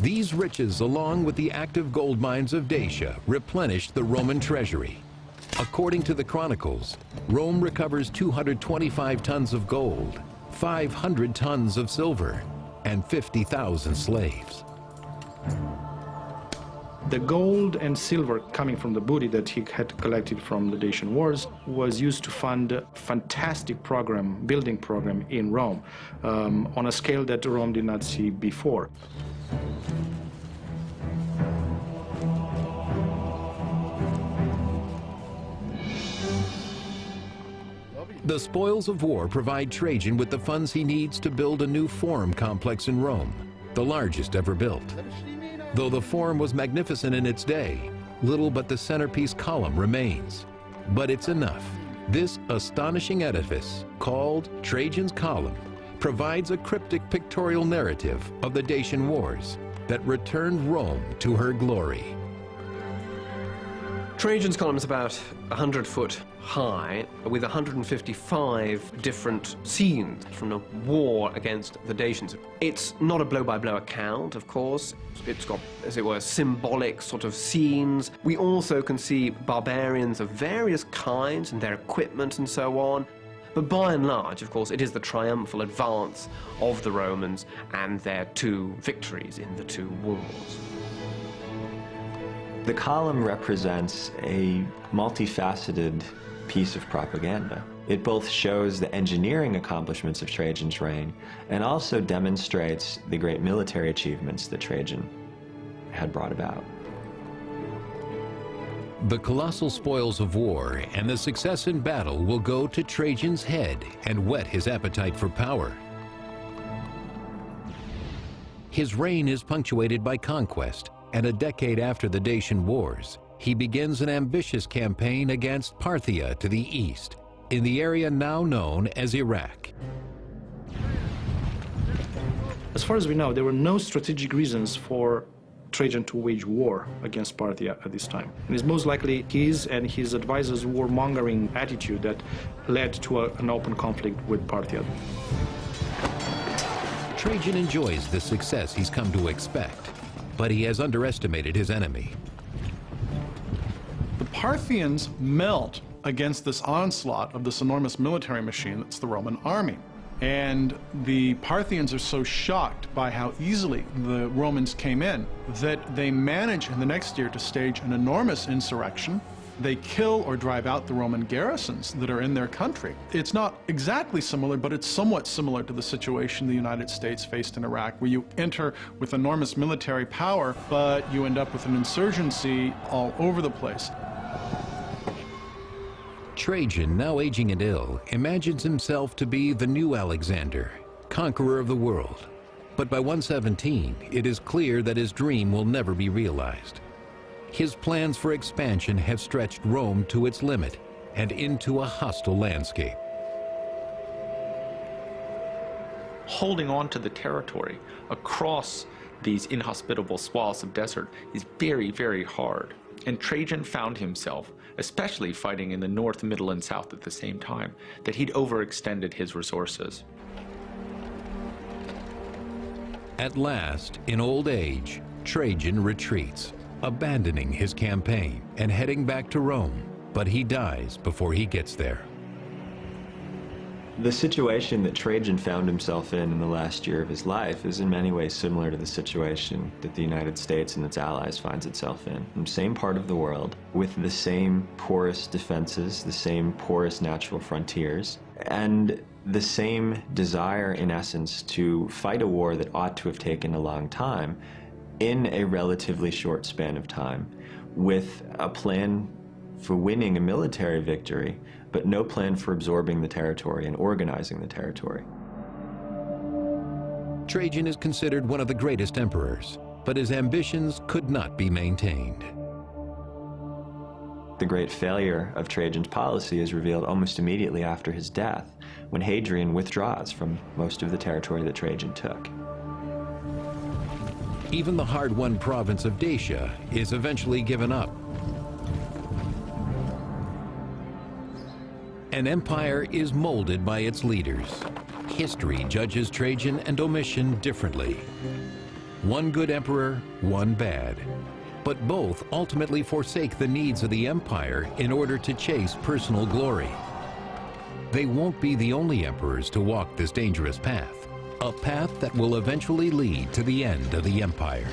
These riches, along with the active gold mines of Dacia, replenished the Roman treasury. According to the Chronicles, Rome recovers 225 tons of gold, 500 tons of silver, and 50,000 slaves. The gold and silver coming from the booty that he had collected from the Dacian wars was used to fund a fantastic building program in Rome, on a scale that Rome did not see before. The spoils of war provide Trajan with the funds he needs to build a new forum complex in Rome, the largest ever built. Though the forum was magnificent in its day, little but the centerpiece column remains. But it's enough. This astonishing edifice, called Trajan's Column, provides a cryptic pictorial narrative of the Dacian Wars that returned Rome to her glory. Trajan's Column is about 100 foot high, with 155 different scenes from a war against the Dacians. It's not a blow-by-blow account, of course. It's got, as it were, symbolic sort of scenes. We also can see barbarians of various kinds and their equipment and so on. But by and large, of course, it is the triumphal advance of the Romans and their two victories in the two wars. The column represents a multifaceted piece of propaganda. It both shows the engineering accomplishments of Trajan's reign and also demonstrates the great military achievements that Trajan had brought about. The colossal spoils of war and the success in battle will go to Trajan's head and whet his appetite for power. His reign is punctuated by conquest, and a decade after the Dacian Wars, he begins an ambitious campaign against Parthia to the east, in the area now known as Iraq. As far as we know, there were no strategic reasons for Trajan to wage war against Parthia at this time. And it's most likely his and his advisors' warmongering attitude that led to an open conflict with Parthia. Trajan enjoys the success he's come to expect, but he has underestimated his enemy. The Parthians melt against this onslaught of this enormous military machine that's the Roman army. And the Parthians are so shocked by how easily the Romans came in that they manage in the next year to stage an enormous insurrection. They kill or drive out the Roman garrisons that are in their country. It's not exactly similar, but it's somewhat similar to the situation the United States faced in Iraq, where you enter with enormous military power, but you end up with an insurgency all over the place. Trajan, now aging and ill, imagines himself to be the new Alexander, conqueror of the world. But by 117, it is clear that his dream will never be realized. His plans for expansion have stretched Rome to its limit and into a hostile landscape. Holding on to the territory across these inhospitable swaths of desert is very, very hard. And Trajan found himself, especially fighting in the north, middle, and south at the same time, that he'd overextended his resources. At last, in old age, Trajan retreats, abandoning his campaign and heading back to Rome, but he dies before he gets there. The situation that Trajan found himself in the last year of his life is in many ways similar to the situation that the United States and its allies finds itself in the same part of the world, with the same porous defenses, the same porous natural frontiers, and the same desire, in essence, to fight a war that ought to have taken a long time in a relatively short span of time, with a plan for winning a military victory, but no plan for absorbing the territory and organizing the territory. Trajan is considered one of the greatest emperors, but his ambitions could not be maintained. The great failure of Trajan's policy is revealed almost immediately after his death, when Hadrian withdraws from most of the territory that Trajan took. Even the hard-won province of Dacia is eventually given up. An empire is molded by its leaders. History judges Trajan and Domitian differently. One good emperor, one bad. But both ultimately forsake the needs of the empire in order to chase personal glory. They won't be the only emperors to walk this dangerous path, a path that will eventually lead to the end of the empire.